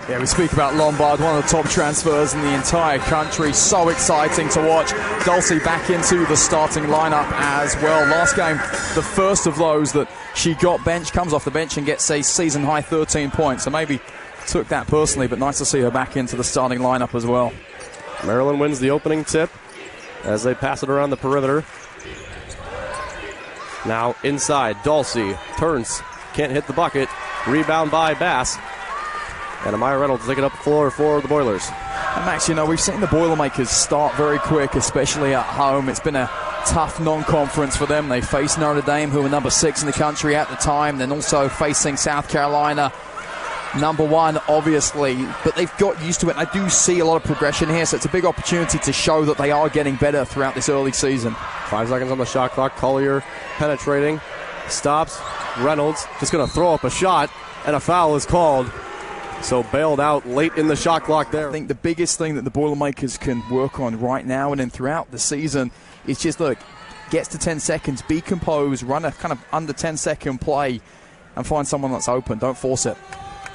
Yeah, we speak about Lombard, one of the top transfers in the entire country. So exciting to watch. Dulcie back into the starting lineup as well. Last game, the first of those that she got benched, comes off the bench and gets a season-high 13 points. So maybe took that personally, but nice to see her back into the starting lineup as well. Maryland wins the opening tip as they pass it around the perimeter. Now inside, Dulcie turns, can't hit the bucket. Rebound by Bass. And Amaya Reynolds taking up the floor for the Boilers. And Max, you know, we've seen the Boilermakers start very quick, especially at home. It's been a tough non-conference for them. They faced Notre Dame, who were number 6 in the country at the time, then also facing South Carolina, number 1, obviously. But they've got used to it. I do see a lot of progression here, so it's a big opportunity to show that they are getting better throughout this early season. 5 seconds on the shot clock. Collier penetrating. Stops. Reynolds just going to throw up a shot, and a foul is called. So bailed out late in the shot clock there. I think the biggest thing that the Boilermakers can work on right now and then throughout the season is just, look, gets to 10 seconds, be composed, run a kind of under 10-second play, and find someone that's open. Don't force it.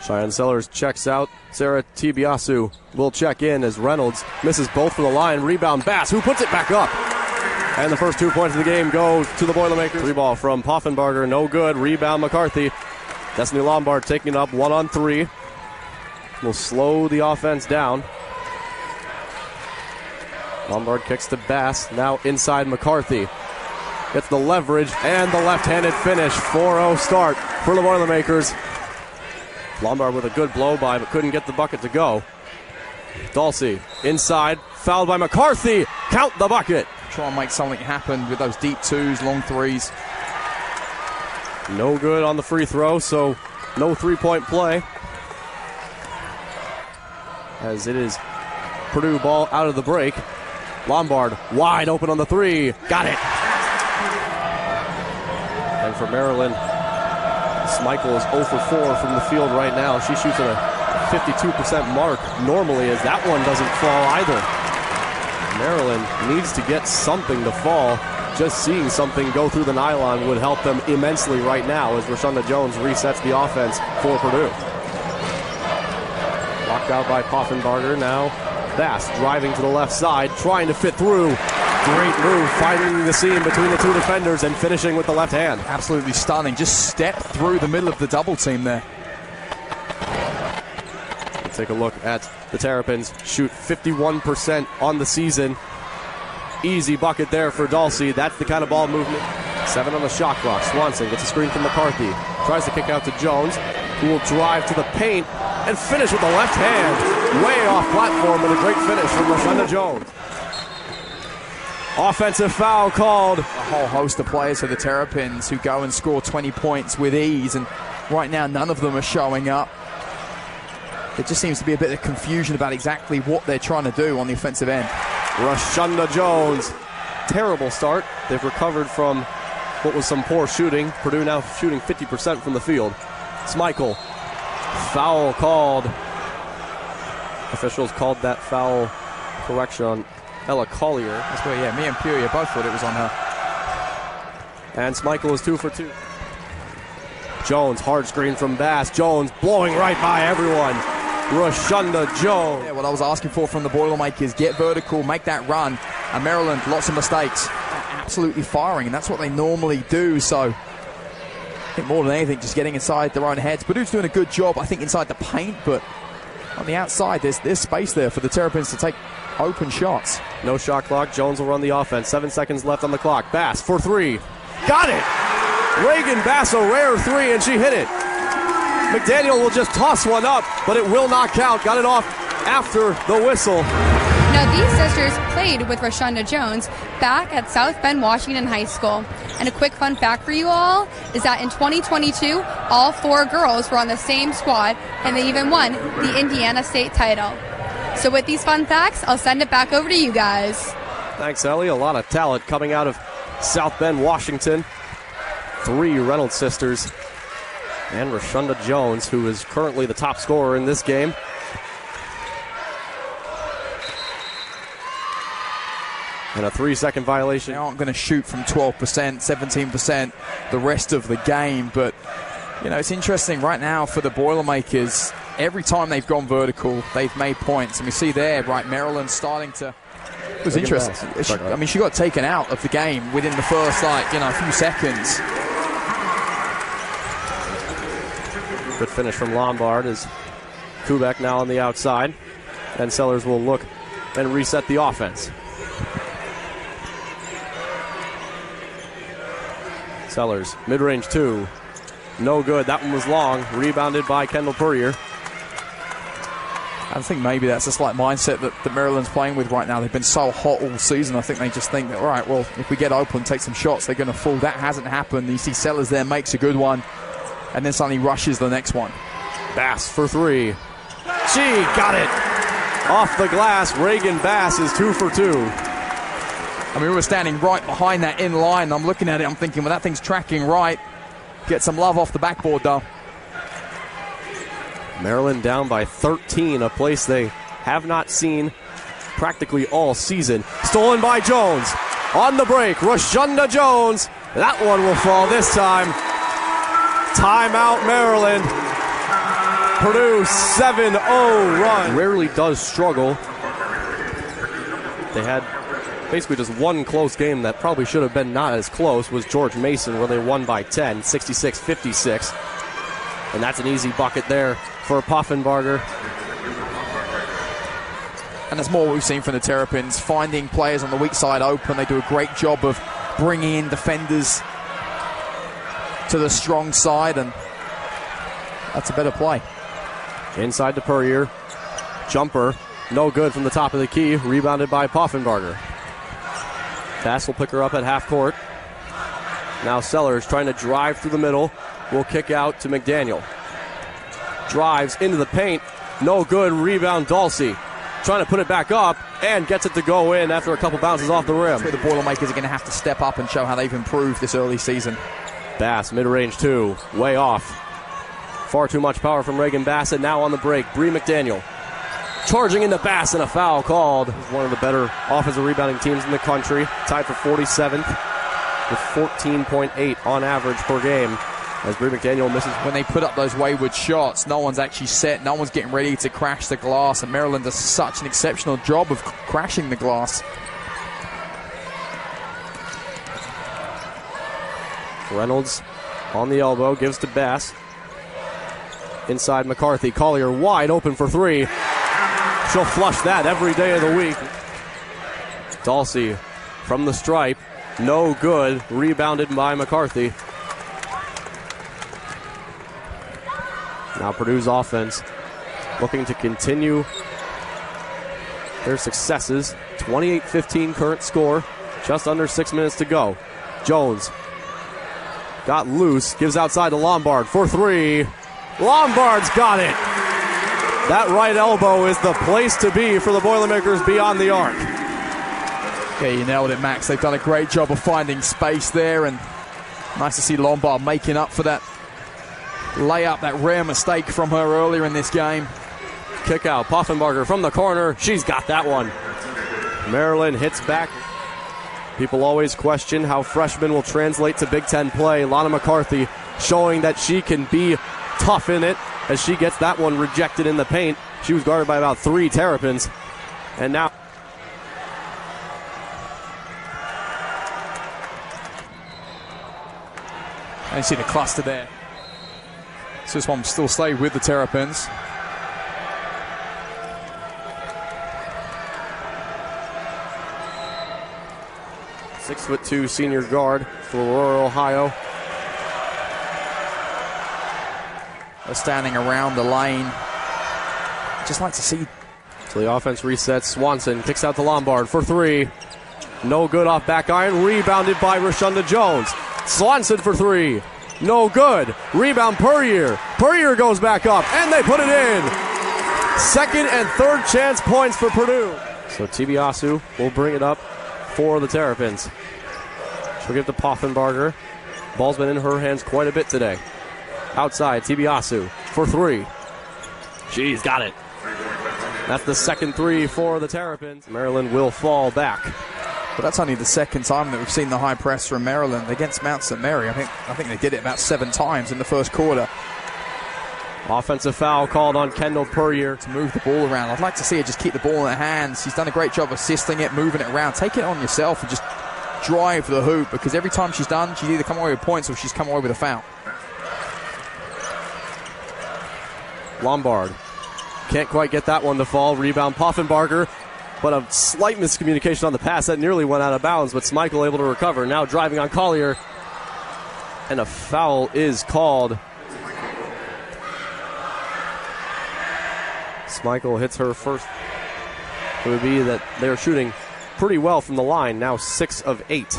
Cheyenne Sellers checks out. Sarah Tibiasu will check in as Reynolds misses both from the line. Rebound Bass, who puts it back up. And the first 2 points of the game go to the Boilermakers. 3 ball from Poffenbarger, no good. Rebound McCarthy. Destiny Lombard taking it up 1-on-3. Will slow the offense down. Lombard kicks to Bass. Now inside McCarthy. Gets the leverage and the left-handed finish. 4-0 start for the Boilermakers. Lombard with a good blow by, but couldn't get the bucket to go. Dulcie inside, fouled by McCarthy. Count the bucket. Try and make something happen with those deep 2s, long 3s. No good on the free throw, so no 3-point play. As it is Purdue ball out of the break. Lombard wide open on the 3. Got it. And for Maryland, Michael is 0 for 4 from the field right now. She shoots at a 52% mark normally, as that one doesn't fall either. Maryland needs to get something to fall. Just seeing something go through the nylon would help them immensely right now as Rashonda Jones resets the offense for Purdue. Locked out by Poffenbarger. Now Bass driving to the left side, trying to fit through. Great move, finding the seam between the 2 defenders and finishing with the left hand. Absolutely stunning. Just step through the middle of the double team there. Let's take a look at the Terrapins. Shoot 51% on the season. Easy bucket there for Dulcie. That's the kind of ball movement. 7 on the shot clock. Swanson gets a screen from McCarthy. Tries to kick out to Jones, who will drive to the paint and finish with the left hand. Way off platform, and a great finish from Rashonda Jones. Offensive foul called. A whole host of players for the Terrapins who go and score 20 points with ease, and right now none of them are showing up. There just seems to be a bit of confusion about exactly what they're trying to do on the offensive end. Rashonda Jones. Terrible start. They've recovered from what was some poor shooting. Purdue now shooting 50% from the field. Smichael. Foul called. Officials called that foul correction on Ella Collier. That's where, yeah, me and Peoria both thought it was on her. And Smichael is 2 for 2. Jones, hard screen from Bass. Jones blowing right by everyone. Rashonda Jones. Yeah, what I was asking for from the Boilermakers, get vertical, make that run. And Maryland, lots of mistakes. Absolutely firing, and that's what they normally do. So I think more than anything, just getting inside their own heads. Purdue's doing a good job, I think, inside the paint, but on the outside, there's space there for the Terrapins to take open shots. No shot clock. Jones will run the offense. 7 seconds left on the clock. Bass for 3. Got it! Reagan Bass, a rare 3, and she hit it. McDaniel will just toss one up, but it will not count. Got it off after the whistle. Now, these sisters played with Rashonda Jones back at South Bend, Washington High School. And a quick fun fact for you all is that in 2022, all 4 girls were on the same squad, and they even won the Indiana State title. So with these fun facts, I'll send it back over to you guys. Thanks, Ellie. A lot of talent coming out of South Bend, Washington. 3 Reynolds sisters. And Rashonda Jones, who is currently the top scorer in this game. And a 3-second violation. They aren't going to shoot from 12%, 17% the rest of the game. But, you know, it's interesting right now for the Boilermakers. every time they've gone vertical, they've made points. And we see there, right, Maryland starting to... It was interesting. She got taken out of the game within the first, a few seconds. Good finish from Lombard as Kubek now on the outside. And Sellers will look and reset the offense. Sellers, mid-range 2. No good. That one was long. Rebounded by Kendall Purrier. I think maybe that's a slight mindset that Maryland's playing with right now. They've been so hot all season. I think they just think that, all right, well, if we get open, take some shots, they're going to fall. That hasn't happened. You see Sellers there, makes a good one, and then suddenly rushes the next one. Bass for 3. She got it. Off the glass, Reagan Bass is 2 for 2. We were standing right behind that in line. I'm looking at it, I'm thinking, well, that thing's tracking right. Get some love off the backboard, though. Maryland down by 13, a place they have not seen practically all season. Stolen by Jones. On the break, Rashunda Jones. That one will fall this time. Timeout, Maryland. Purdue 7-0 run. Rarely does struggle. They had basically just one close game that probably should have been not as close, was George Mason, where they won by 10, 66-56. And that's an easy bucket there for Poffenbarger. And that's more what we've seen from the Terrapins, finding players on the weak side open. They do a great job of bringing in defenders to the strong side, and that's a better play. Inside to Purrier. Jumper, no good from the top of the key. Rebounded by Poffenbarger. Bass will pick her up at half court. Now Sellers trying to drive through the middle. Will kick out to McDaniel. Drives into the paint. No good. Rebound Dulcie. Trying to put it back up and gets it to go in after a couple bounces off the rim. That's where the Boilermakers are going to have to step up and show how they've improved this early season. Bass, mid-range 2. Way off. Far too much power from Reagan Bassett. Now on the break, Bri McDaniel. Charging into Bass and a foul called. He's one of the better offensive rebounding teams in the country. Tied for 47th with 14.8 on average per game. As Bri McDaniel misses. When they put up those wayward shots, no one's actually set. No one's getting ready to crash the glass. And Maryland does such an exceptional job of crashing the glass. Reynolds on the elbow, gives to Bass. Inside McCarthy. Collier wide open for 3. She'll flush that every day of the week. Dulcie from the stripe. No good. Rebounded by McCarthy. Now Purdue's offense looking to continue their successes. 28-15 current score. Just under 6 minutes to go. Jones got loose. Gives outside to Lombard for 3. Lombard's got it. That right elbow is the place to be for the Boilermakers beyond the arc. Yeah, you nailed it, Max. They've done a great job of finding space there, and nice to see Lombard making up for that layup, that rare mistake from her earlier in this game. Kick out, Poffenbarger from the corner. She's got that one. Maryland hits back. People always question how freshmen will translate to Big Ten play. Lana McCarthy showing that she can be tough in it as she gets that one rejected in the paint. She was guarded by about 3 Terrapins. And now and you see the cluster there. So this one still stay with the Terrapins. .6'2" senior guard for Aurora, Ohio. They're standing around the lane. Just like to see. So the offense resets. Swanson kicks out to Lombard for 3. No good off back iron. Rebounded by Rashunda Jones. Swanson for 3. No good. Rebound Purrier. Purrier goes back up, and they put it in. Second and third chance points for Purdue. So Tibiasu will bring it up for the Terrapins. She'll give to Poffenbarger. Ball's been in her hands quite a bit today. Outside, Tibiasu for 3. She's got it. That's the second 3 for the Terrapins. Maryland will fall back. But that's only the second time that we've seen the high press from Maryland against Mount St. Mary. I think they did it about 7 times in the first quarter. Offensive foul called on Kendall Puryear. To move the ball around. I'd like to see her just keep the ball in her hands. She's done a great job assisting it, moving it around. Take it on yourself and just drive the hoop, because every time she's done, she's either come away with points or she's come away with a foul. Lombard can't quite get that one to fall. Rebound Poffenbarger, but a slight miscommunication on the pass that nearly went out of bounds, but Smeichel able to recover. Now driving on Collier, and a foul is called. Smeichel hits her first. It would be that they're shooting pretty well from the line, now 6 of 8.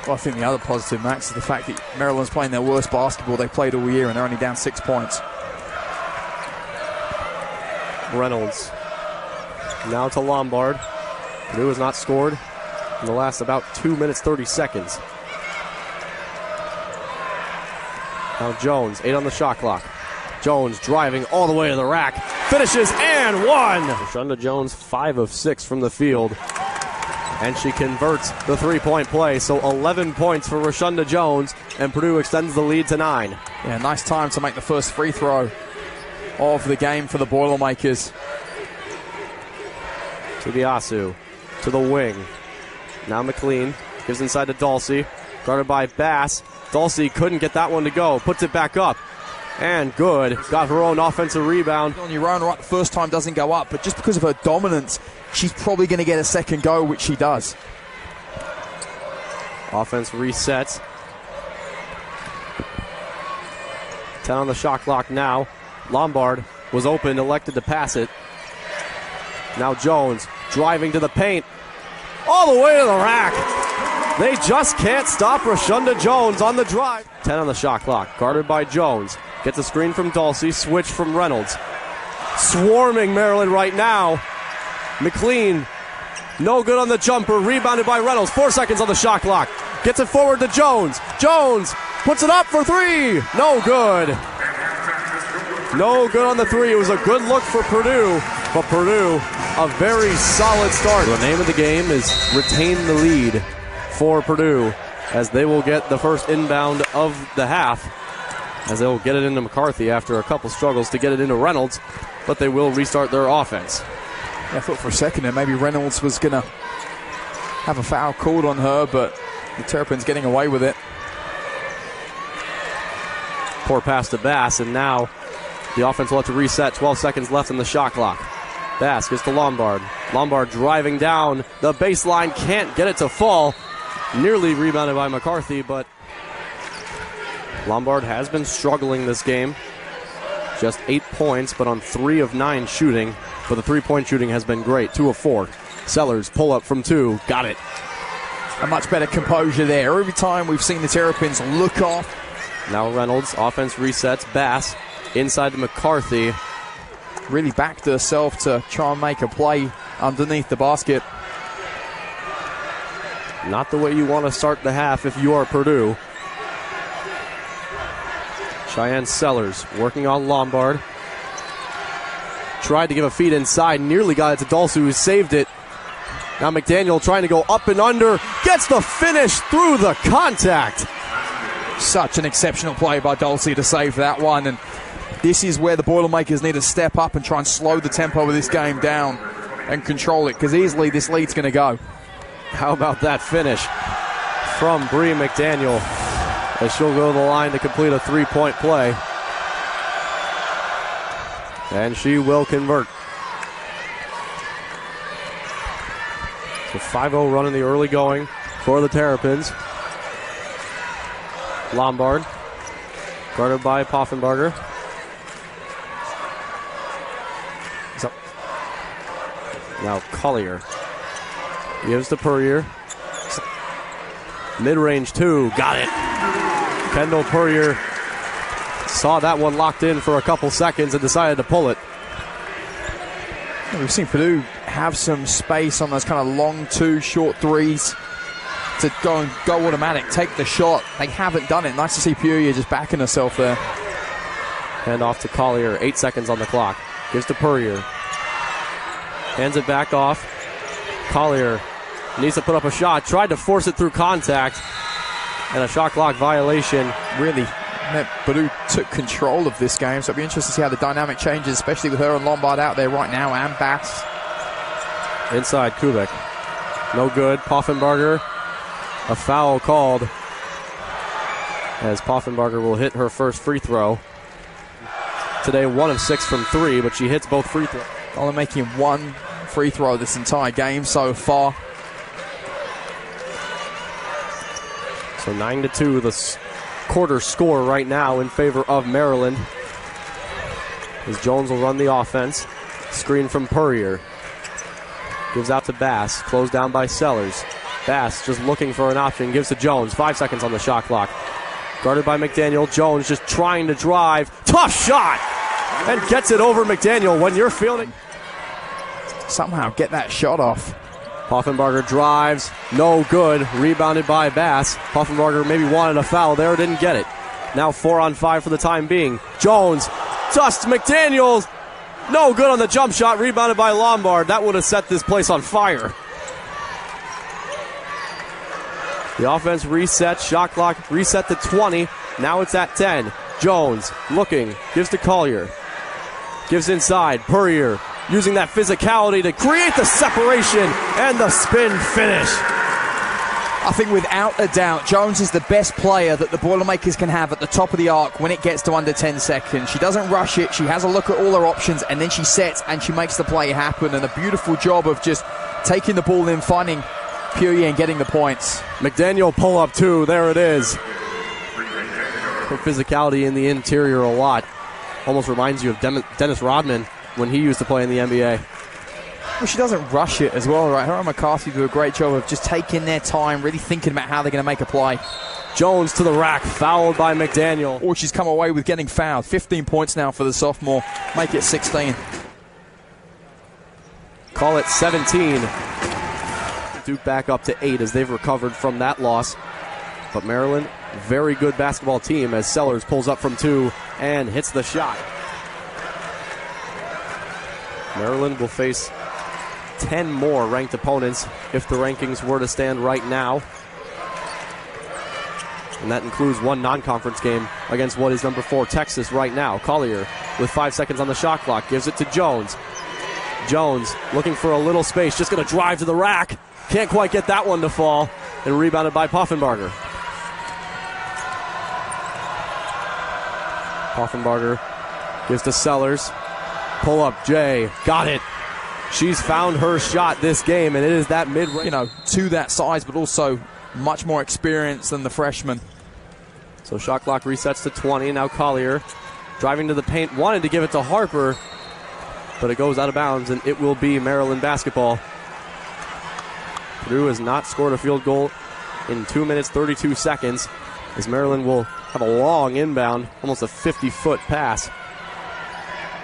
Well, I think the other positive, Max, is the fact that Maryland's playing their worst basketball they played all year, and they're only down 6 points. Reynolds now to Lombard. Purdue has not scored in the last about 2 minutes 30 seconds. Now Jones, 8 on the shot clock. Jones driving all the way to the rack, finishes and one. Rashunda Jones 5 of 6 from the field, and she converts the 3-point play. So 11 points for Rashunda Jones, and Purdue extends the lead to 9. Yeah, nice time to make the first free throw of the game for the Boilermakers. To Diasu, to the wing. Now McLean gives inside to Dulcie, guarded by Bass. Dulcie couldn't get that one to go, puts it back up. And good. Got her own offensive rebound. On your own right, the first time doesn't go up, but just because of her dominance, she's probably going to get a second go, which she does. Offense resets. 10 on the shot clock now. Lombard was open, elected to pass it. Now Jones driving to the paint. All the way to the rack. They just can't stop Rashunda Jones on the drive. 10 on the shot clock. Guarded by Jones. Gets a screen from Dulcie. Switch from Reynolds. Swarming Maryland right now. McLean, no good on the jumper. Rebounded by Reynolds. 4 seconds on the shot clock. Gets it forward to Jones. Jones puts it up for 3. No good. No good on the 3. It was a good look for Purdue. But Purdue, a very solid start. The name of the game is retain the lead for Purdue, as they will get the first inbound of the half, as they'll get it into McCarthy after a couple struggles to get it into Reynolds, but they will restart their offense. Yeah, I thought for a second there maybe Reynolds was going to have a foul called on her, but the Terrapins getting away with it. Poor pass to Bass, and now the offense will have to reset. 12 seconds left on the shot clock. Bass gets to Lombard. Lombard driving down the baseline, can't get it to fall. Nearly rebounded by McCarthy, but Lombard has been struggling this game. Just 8 points, but on 3 of 9 shooting. But the 3-point shooting has been great. 2 of 4. Sellers pull up from 2. Got it. A much better composure there. Every time we've seen the Terrapins look off. Now Reynolds, offense resets. Bass inside to McCarthy. Really backed herself to try and make a play underneath the basket. Not the way you want to start the half if you are Purdue. Cheyenne Sellers working on Lombard. Tried to give a feed inside, nearly got it to Dulce, who saved it. Now McDaniel trying to go up and under, gets the finish through the contact. Such an exceptional play by Dulce to save that one, and this is where the Boilermakers need to step up and try and slow the tempo of this game down and control it, because easily this lead's going to go. How about that finish from Bri McDaniel, as she'll go to the line to complete a 3-point play. And she will convert. So 5-0 run in the early going for the Terrapins. Lombard, guarded by Poffenbarger. Now Collier gives to Puryear. Mid-range 2, got it. Kendall Puryear saw that one locked in for a couple seconds and decided to pull it. We've seen Purdue have some space on those kind of long 2, short 3s to go automatic, take the shot. They haven't done it. Nice to see Puryear just backing herself there. Hand off to Collier, 8 seconds on the clock. Gives to Puryear. Hands it back off. Collier needs to put up a shot. Tried to force it through contact. And a shot clock violation. Really Purdue took control of this game, so it'll be interesting to see how the dynamic changes, especially with her and Lombard out there right now, and Bass. Inside, Kubik. No good. Poffenbarger. A foul called as Poffenbarger will hit her first free throw. Today, 1 of 6 from 3, but she hits both free throws. Only making 1 free throw this entire game so far. So 9-2, the quarter score right now in favor of Maryland. As Jones will run the offense. Screen from Purrier. Gives out to Bass. Closed down by Sellers. Bass just looking for an option. Gives to Jones. 5 seconds on the shot clock. Guarded by McDaniel. Jones just trying to drive. Tough shot! And gets it over McDaniel. When you're fielding, Somehow get that shot off. Poffenbarger drives. No good. Rebounded by Bass. Poffenbarger maybe wanted a foul there. Didn't get it. Now 4 on 5 for the time being. Jones dusts McDaniels. No good on the jump shot. Rebounded by Lombard. That would have set this place on fire. The offense resets. Shot clock reset to 20. Now it's at 10. Jones looking. Gives to Collier. Gives inside. Purrier using that physicality to create the separation and the spin finish. I think without a doubt, Jones is the best player that the Boilermakers can have at the top of the arc when it gets to under 10 seconds. She doesn't rush it. She has a look at all her options, and then she sets and she makes the play happen. And a beautiful job of just taking the ball in, finding Purrier and getting the points. McDaniel pull up 2. There it is. Her physicality in the interior a lot. Almost reminds you of Dennis Rodman when he used to play in the NBA. Well, she doesn't rush it as well, right? Her and McCarthy do a great job of just taking their time, really thinking about how they're going to make a play. Jones to the rack, fouled by McDaniel. Or she's come away with getting fouled. 15 points now for the sophomore. Make it 16. Call it 17. Duke back up to 8 as they've recovered from that loss. But Maryland, very good basketball team as Sellers pulls up from 2 and hits the shot. Maryland will face 10 more ranked opponents if the rankings were to stand right now. And that includes 1 non-conference game against what is number 4 Texas right now. Collier with 5 seconds on the shot clock gives it to Jones. Jones looking for a little space, just going to drive to the rack. Can't quite get that one to fall. And rebounded by Poffenbarger. Poffenbarger gives to Sellers. Pull up, Jay. Got it. She's found her shot this game, and it is that mid-range. You know, to that size, but also much more experience than the freshman. So shot clock resets to 20. Now Collier driving to the paint, wanted to give it to Harper, but it goes out of bounds, and it will be Maryland basketball. Purdue has not scored a field goal in 2 minutes, 32 seconds, as Maryland will have a long inbound, almost a 50-foot pass.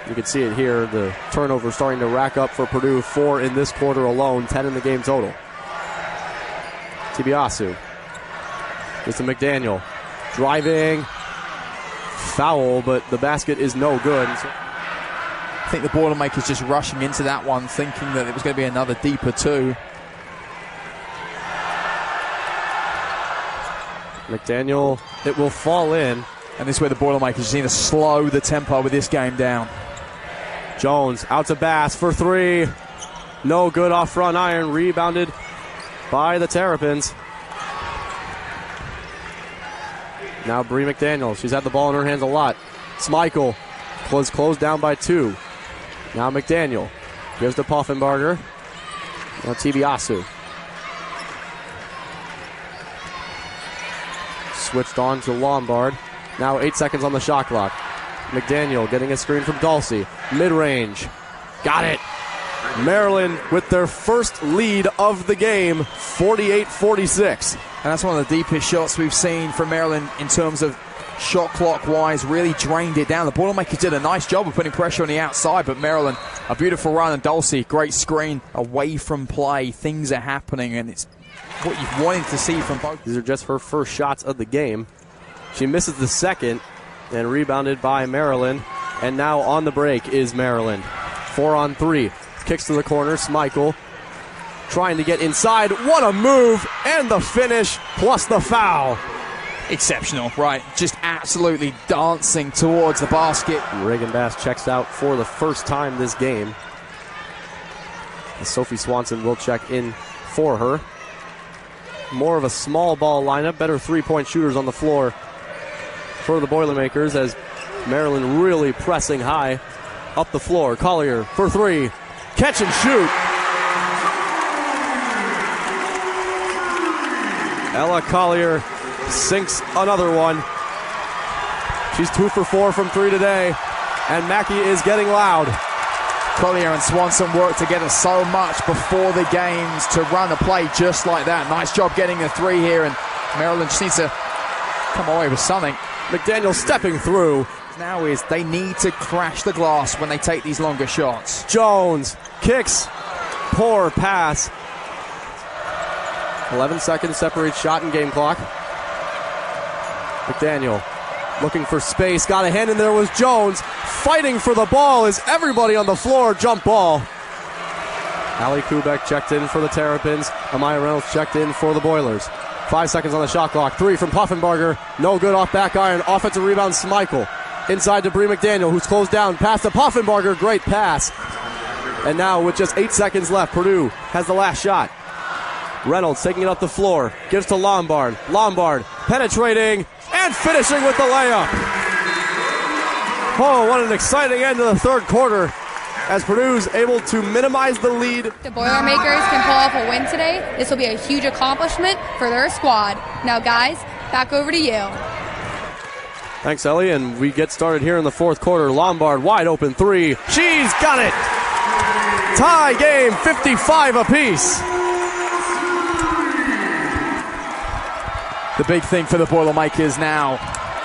You can see it here, the turnover starting to rack up for Purdue. 4 in this quarter alone, 10 in the game total. Tibiasu. Gets to McDaniel. Driving. Foul, but the basket is no good. I think the Boilermakers just rushing into that one, thinking that it was going to be another deeper 2. McDaniel, it will fall in. And this is where the Boilermakers just need to slow the tempo with this game down. Jones out to Bass for 3. No good off front iron. Rebounded by the Terrapins. Now Bri McDaniel. She's had the ball in her hands a lot. Smeichel was closed down by 2. Now McDaniel gives to Poffenbarger. Now Tibiasu. Switched on to Lombard. Now 8 seconds on the shot clock. McDaniel getting a screen from Dulcie. Mid-range. Got it. Maryland with their first lead of the game, 48-46. And that's one of the deepest shots we've seen from Maryland in terms of shot clock-wise. Really drained it down. The Boilermakers did a nice job of putting pressure on the outside, but Maryland, a beautiful run. And Dulcie, great screen away from play. Things are happening, and it's what you've wanted to see from both. These are just her first shots of the game. She misses the second and rebounded by Maryland. And now on the break is Maryland. 4 on 3. Kicks to the corner. Smeichel trying to get inside. What a move. And the finish plus the foul. Exceptional, right? Just absolutely dancing towards the basket. Reagan Bass checks out for the first time this game. And Sophie Swanson will check in for her. More of a small ball lineup, better three-point shooters on the floor for the Boilermakers as Maryland really pressing high up the floor. Collier for three. Catch and shoot. Ella Collier sinks another one. She's 2 for 4 from three today, and Mackey is getting loud. Collier and Swanson work together so much before the games to run a play just like that. Nice job getting the three here, and Maryland just needs to come away with something. McDaniel stepping through. Now is they need to crash the glass when they take these longer shots. Jones kicks. Poor pass. 11 seconds separates shot and game clock. McDaniel looking for space. Got a hand in there was Jones. Fighting for the ball is everybody on the floor. Jump ball. Ali Kubek checked in for the Terrapins. Amaya Reynolds checked in for the Boilers. 5 seconds on the shot clock. Three from Puffenbarger. No good off back iron. Offensive rebound, Schmeichel. Inside to Bri McDaniel, who's closed down. Pass to Puffenbarger. Great pass. And now with just 8 seconds left, Purdue has the last shot. Reynolds taking it up the floor. Gives to Lombard. Lombard penetrating and finishing with the layup. Oh, what an exciting end to the third quarter as Purdue's able to minimize the lead. The Boilermakers can pull off a win today. This will be a huge accomplishment for their squad. Now, guys, back over to you. Thanks, Ellie, and we get started here in the fourth quarter. Lombard, wide open three. She's got it! Tie game, 55 apiece. The big thing for the Boilermakers now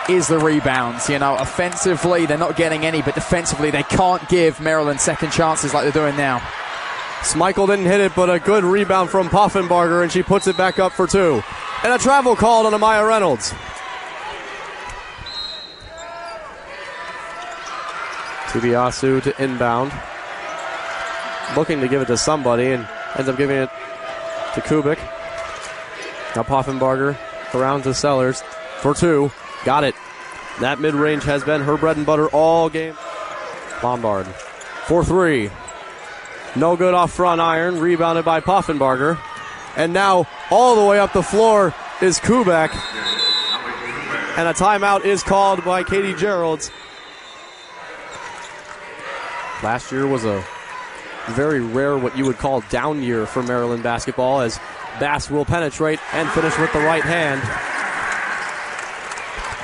is the rebounds. You know, offensively, they're not getting any, but defensively, they can't give Maryland second chances like they're doing now. Schmeichel didn't hit it, but a good rebound from Puffenbarger, and she puts it back up for two. And a travel called on Amaya Reynolds. Tubiasu to inbound. Looking to give it to somebody, and ends up giving it to Kubik. Now Puffenbarger around to Sellers for two. Got it. That mid-range has been her bread and butter all game. Lombard for three. No good off front iron. Rebounded by Puffenbarger. And now all the way up the floor is Kubek. And a timeout is called by Katie Geralds. Last year was a very rare, what you would call down year for Maryland basketball, as Bass will penetrate and finish with the right hand.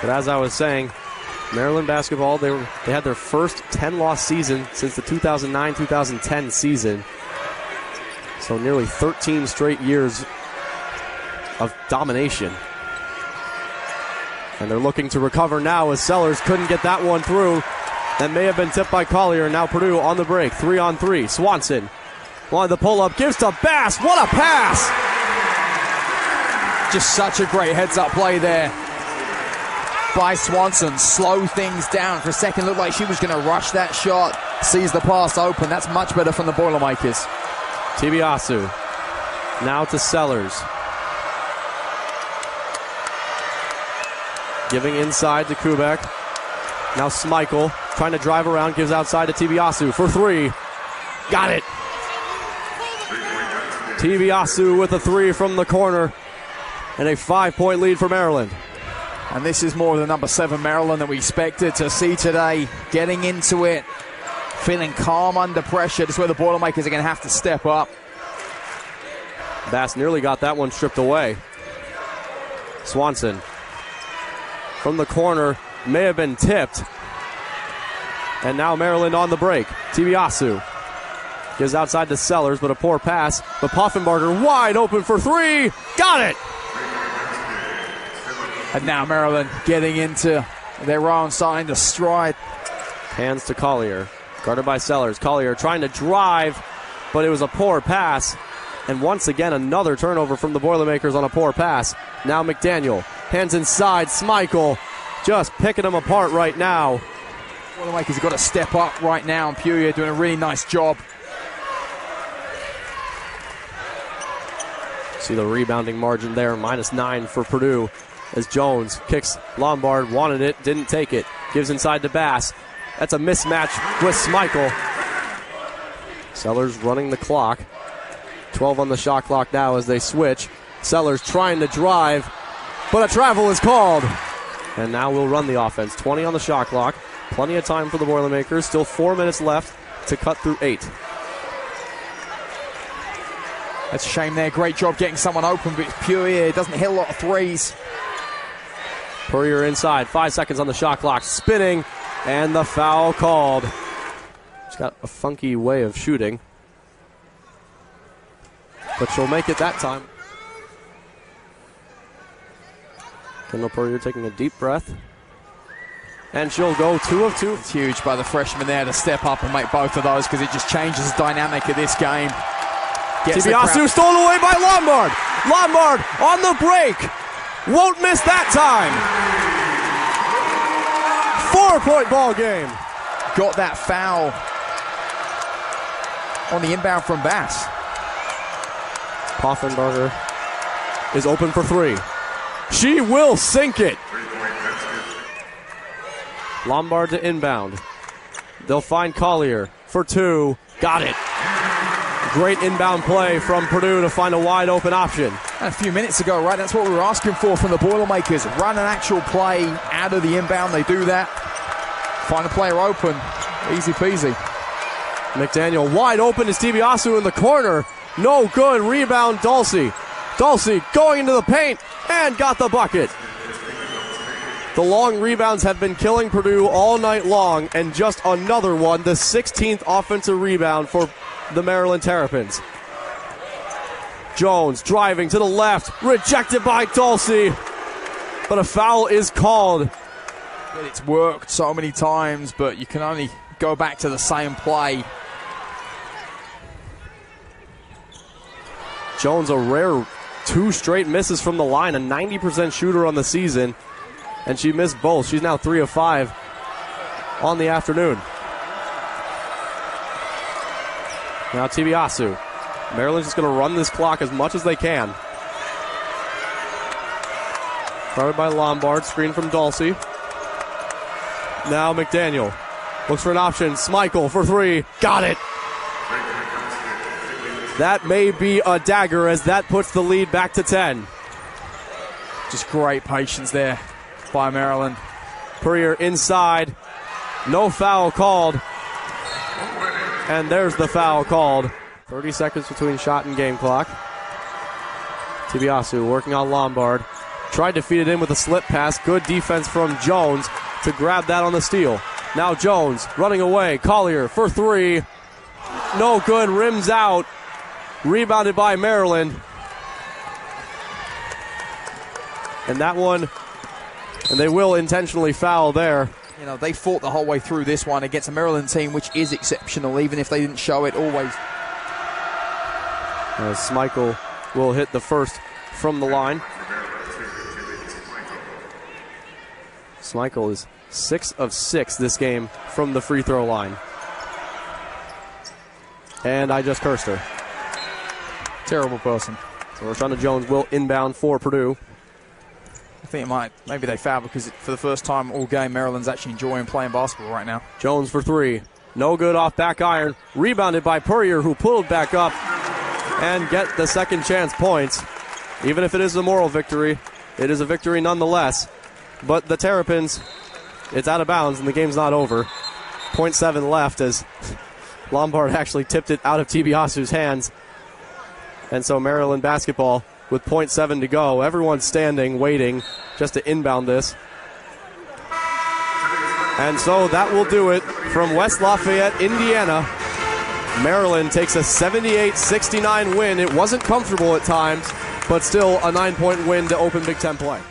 But as I was saying, Maryland basketball, they had their first 10-loss season since the 2009-2010 season. So nearly 13 straight years of domination. And they're looking to recover now as Sellers couldn't get that one through. That may have been tipped by Collier. Now Purdue on the break. 3-on-3. Swanson wanted the pull-up. Gives to Bass. What a pass! Just such a great heads-up play there by Swanson. Slow things down. For a second, looked like she was going to rush that shot. Sees the pass open. That's much better from the Boilermakers. Tubiasu now to Sellers. Giving inside to Kubek. Now Schmeichel trying to drive around, gives outside to Tubiasu for three. Got it. Tubiasu with a three from the corner. And a 5-point lead for Maryland. And this is more of the number 7 Maryland that we expected to see today. Getting into it. Feeling calm under pressure. This is where the Boilermakers are going to have to step up. Bass nearly got that one stripped away. Swanson from the corner. May have been tipped. And now Maryland on the break. Tubiasu gives outside to Sellers, but a poor pass. But Puffenbarger wide open for three. Got it! And now Maryland getting into their own, starting to stride. Hands to Collier. Guarded by Sellers. Collier trying to drive, but it was a poor pass. And once again, another turnover from the Boilermakers on a poor pass. Now McDaniel. Hands inside. Schmeichel just picking them apart right now. Boilermakers have got to step up right now, and Purdue doing a really nice job. See the rebounding margin there, -9 for Purdue. as Jones kicks Lombard, wanted it, didn't take it. Gives inside to Bass. That's a mismatch with Schmeichel. Sellers running the clock. 12 on the shot clock now as they switch. Sellers trying to drive, but a travel is called. And now we'll run the offense. 20 on the shot clock. Plenty of time for the Boilermakers. Still 4 minutes left to cut through 8. That's a shame there. Great job getting someone open, but Puryear doesn't hit a lot of threes. Puryear inside. 5 seconds on the shot clock. Spinning, and the foul called. She's got a funky way of shooting, but she'll make it that time. Kendall Puryear taking a deep breath, and she'll go 2 of 2. It's huge by the freshman there to step up and make both of those because it just changes the dynamic of this game. Tibiasu stolen away by Lombard. Lombard on the break. Won't miss that time. 4-point ball game. Got that foul on the inbound from Bass. Poffenberger is open for 3. She will sink it. Lombard to inbound. They'll find Collier for 2. Got it. Great inbound play from Purdue to find a wide open option. And a few minutes ago, right, that's what we were asking for from the Boilermakers. Run an actual play out of the inbound. They do that. Find a player open. Easy peasy. McDaniel wide open is Tibiasu in the corner. No good. Rebound Dulcie. Dulcie going into the paint and got the bucket. The long rebounds have been killing Purdue all night long, and just another one, the 16th offensive rebound for the Maryland Terrapins. Jones driving to the left, rejected by Dulcie, but a foul is called. It's worked so many times, but you can only go back to the same play. Jones, a rare 2 straight misses from the line, a 90% shooter on the season, and she missed both. She's now 3 of 5 on the afternoon. Now Tibiasu. Maryland's just going to run this clock as much as they can. Guarded by Lombard, screen from Dulcie. Now McDaniel looks for an option. Schmeichel for 3. Got it. That may be a dagger as that puts the lead back to 10. Just great patience there by Maryland. Puryear inside. No foul called. And there's the foul called. 30 seconds between shot and game clock. Tibiasu working on Lombard. Tried to feed it in with a slip pass. Good defense from Jones to grab that on the steal. Now Jones running away. Collier for 3. No good. Rims out. Rebounded by Maryland. And that one, and they will intentionally foul there. You know, they fought the whole way through this one against a Maryland team which is exceptional, even if they didn't show it always. As Schmeichel will hit the first from the line. Schmeichel is 6 of 6 this game from the free throw line. And I just cursed her. Terrible person. So Rashonda Jones will inbound for Purdue. I think it might, maybe they foul because for the first time all game, Maryland's actually enjoying playing basketball right now. Jones for 3. No good off back iron. Rebounded by Puryear, who pulled back up and get the second chance points. Even if it is a moral victory, it is a victory nonetheless. But the Terrapins, it's out of bounds and the game's not over. 0.7 left as Lombard actually tipped it out of Tibiasu's hands. And so Maryland basketball with 0.7 to go. Everyone's standing, waiting just to inbound this. And so that will do it from West Lafayette, Indiana. Maryland takes a 78-69 win. It wasn't comfortable at times, but still a 9-point win to open Big Ten play.